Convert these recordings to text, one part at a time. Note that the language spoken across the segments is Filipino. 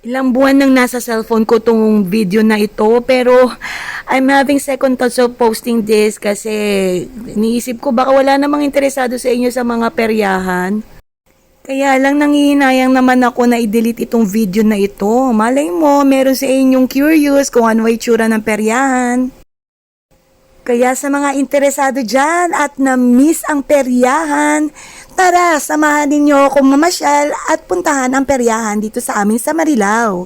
Ilang buwan nang nasa cellphone ko tong video na ito, pero I'm having second thoughts of posting this kasi iniisip ko baka wala namang interesado sa inyo sa mga peryahan. Kaya lang nangihinayang naman ako na i-delete itong video na ito. Malay mo, meron sa inyong curious kung ano ay tsura ng peryahan. Kaya sa mga interesado dyan at na-miss ang peryahan, tara, samahan ninyo akong mamasyal at puntahan ang peryahan dito sa amin sa Marilao.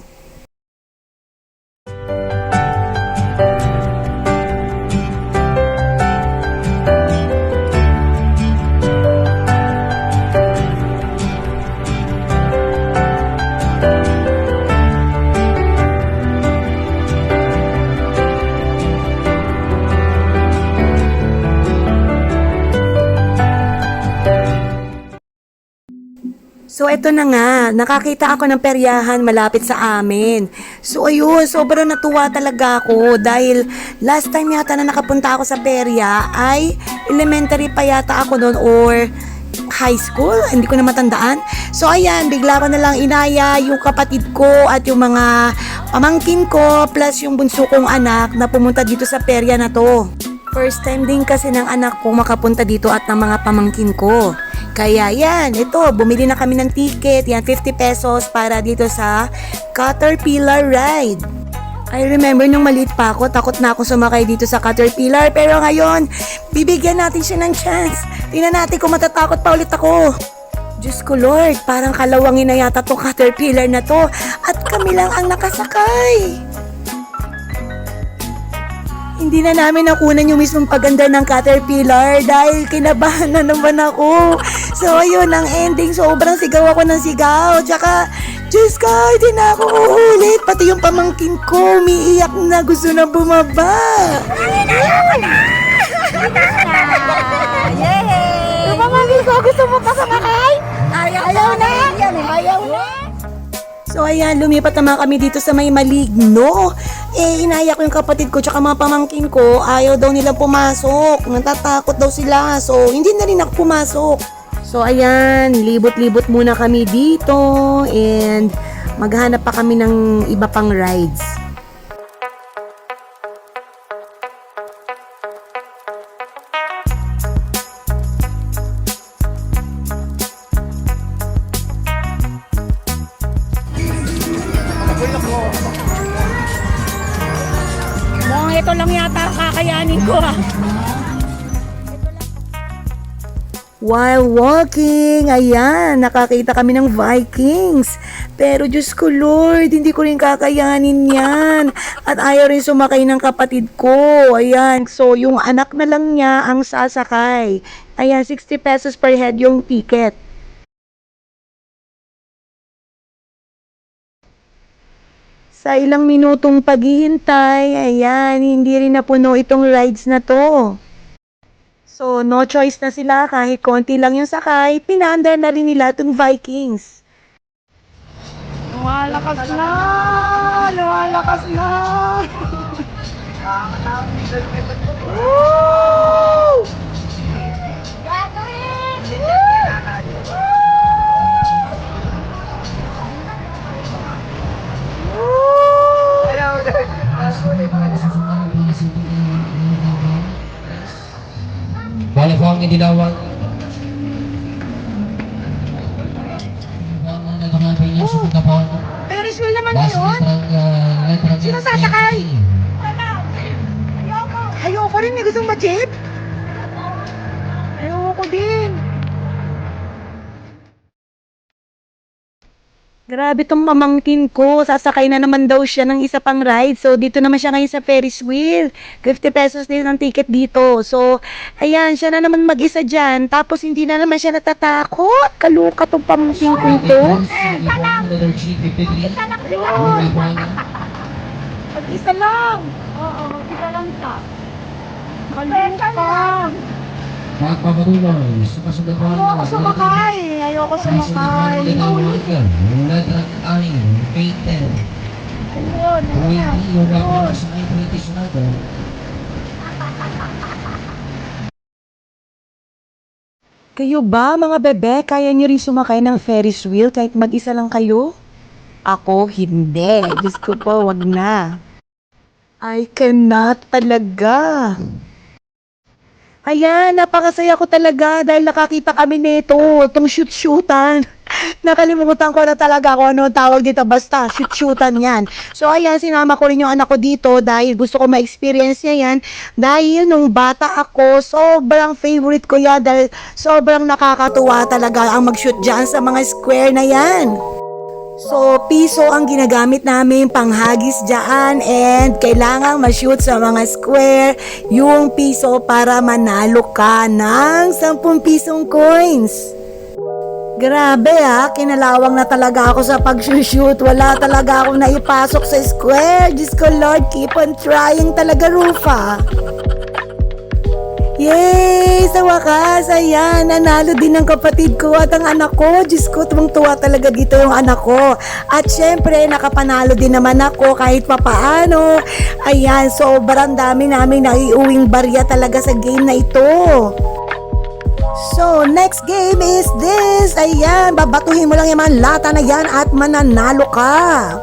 So eto na nga, nakakita ako ng peryahan malapit sa amin. So ayun, sobrang natuwa talaga ako dahil last time yata na nakapunta ako sa perya ay elementary pa yata ako noon or high school, hindi ko na matandaan. So ayan, bigla ko na lang inaya yung kapatid ko at yung mga pamangkin ko plus yung bunso kong anak na pumunta dito sa perya na to. First time din kasi ng anak ko makapunta dito at ng mga pamangkin ko. Kaya yan, ito, bumili na kami ng ticket, yan 50 pesos para dito sa Caterpillar ride. I remember nung maliit pa ako, takot na ako sumakay dito sa Caterpillar, pero ngayon, bibigyan natin siya ng chance. Tingnan natin kung matatakot pa ulit ako. Diyos ko Lord, parang kalawangin na yata tong Caterpillar na to at kami lang ang nakasakay. Hindi na namin nakunan yung mismong paganda ng Caterpillar dahil kinabahan na naman ako. So ayun, ang ending, sobrang sigaw ako ng sigaw. Tsaka, Diyos ko, hindi na ako uulit. Pati yung pamangkin ko, umiiyak na gusto na bumaba. Yay! Yung pamangkin ko, gusto mo pa sumakay? Ayaw na! Ayaw na! So ayan, lumipat naman kami dito sa may Maligno. Inaya ko yung kapatid ko tsaka mga pamangkin ko, ayaw daw nilang pumasok. Natatakot daw sila. So hindi na rin ako pumasok. So ayan, libot-libot muna kami dito and maghanap pa kami ng iba pang rides. Mukhang ito lang yata ang kakayanin ko ah. While walking, ayan, nakakita kami ng Vikings. Pero Diyos ko Lord, hindi ko rin kakayanin yan. At ayaw rin sumakay ng kapatid ko. Ayan, so yung anak na lang niya ang sasakay. Ayan, 60 pesos per head yung ticket. Sa ilang minutong paghihintay, ayan, hindi rin napuno itong rides na to. So, no choice na sila, kahit konti lang yung sakay, pinaandar na rin nila itong Vikings. Lumalakas na! Lumalakas na! Woo! Bali po ang idinawag. Pero sure naman yun! Sino sasakay? Ayoko rin, may gustong ma-jeep. Ayoko din! Grabe tong pamangkin ko, sasakay na naman daw siya ng isa pang ride. So, dito naman siya ngayon sa Ferris wheel. 50 pesos din ang ticket dito. So, ayan, siya na naman mag-isa dyan. Tapos, hindi na naman siya natatakot. Kaluka tong pamangkin ko ito. Mag-isa lang! Oo, mag-isa lang ka. Kaluka! Magpapatuloy sa kasundaban Ayoko sumakay! Ayoko sumakay! Ayun! Kayo ba, mga bebe, kaya niyo rin sumakay ng Ferris wheel kahit mag-isa lang kayo? Ako, hindi. Diyos ko po, wag na. I cannot talaga. Ayan, napakasaya ko talaga dahil nakakita kami nito, itong shoot-shootan. Nakalimutan ko na talaga kung ano ang tawag dito, basta shoot-shootan yan. So ayan, sinama ko rin yung anak ko dito dahil gusto ko ma-experience niya yan. Dahil nung bata ako, sobrang favorite ko yan dahil sobrang nakakatuwa talaga ang mag-shoot dyan sa mga square na yan. So, piso ang ginagamit namin panghagis dyan and kailangan ma-shoot sa mga square yung piso para manalo ka ng 10 pisong coins. Grabe kinalawang na talaga ako sa pag-shoot. Wala talaga akong naipasok sa square. Diyos ko Lord, keep on trying talaga, Rufa. Yay! Sa wakas, ayan, nanalo din ang kapatid ko at ang anak ko. Diyos ko, tuwang-tuwa talaga dito yung anak ko. At syempre, nakapanalo din naman ako kahit papaano. Ayan, sobrang dami namin naiuwing barya talaga sa game na ito. So, next game is this. Ayan, babatuhin mo lang yung mga lata na yan at mananalo ka.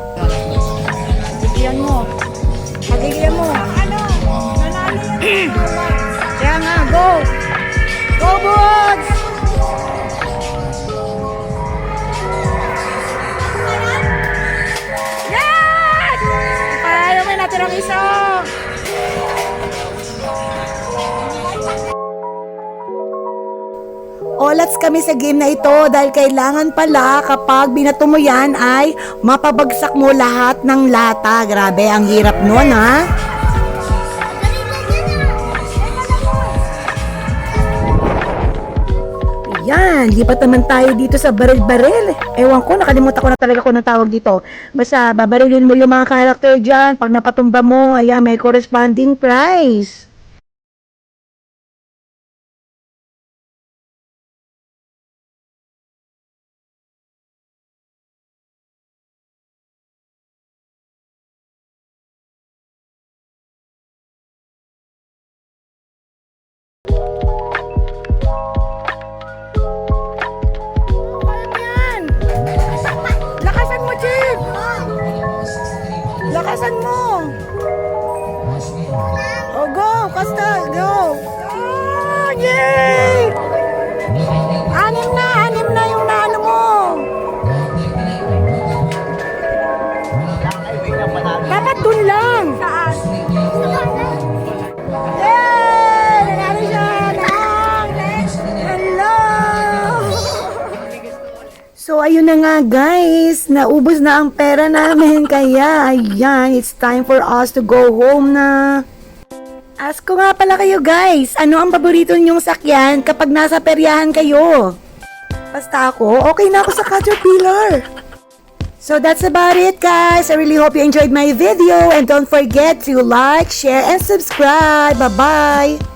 Pagigilan mo. Pagigilan mo. Ano? Nanalo yan. Kaya nga, go! Go, Buds! Yes! Paano may natirang isa? Olats kami sa game na ito dahil kailangan pala kapag binato mo yan ay mapabagsak mo lahat ng lata. Grabe, ang hirap nun Yan, lipat naman tayo dito sa baril-baril. Ewan ko, nakalimutan ko na talaga kung anong tawag dito. Basta, babarilin mo yung mga character dyan. Pag napatumba mo, ayan, may corresponding prize. Yan! Lakasan mo, Chief! Lakasan mo! Oh, go! Costa, go! Oh, yay! Anim na yung naano mo! Dapat dun lang! Saan? Yay! Nanalo siya! Hello! So, ayun na nga guys, naubos na ang pera namin, kaya ayan, it's time for us to go home na. Ask ko nga pala kayo guys, ano ang paborito niyong sakyan kapag nasa peryahan kayo? Basta ako, okay na ako sa Caterpillar. So that's about it guys, I really hope you enjoyed my video and don't forget to like, share, and subscribe. Bye-bye!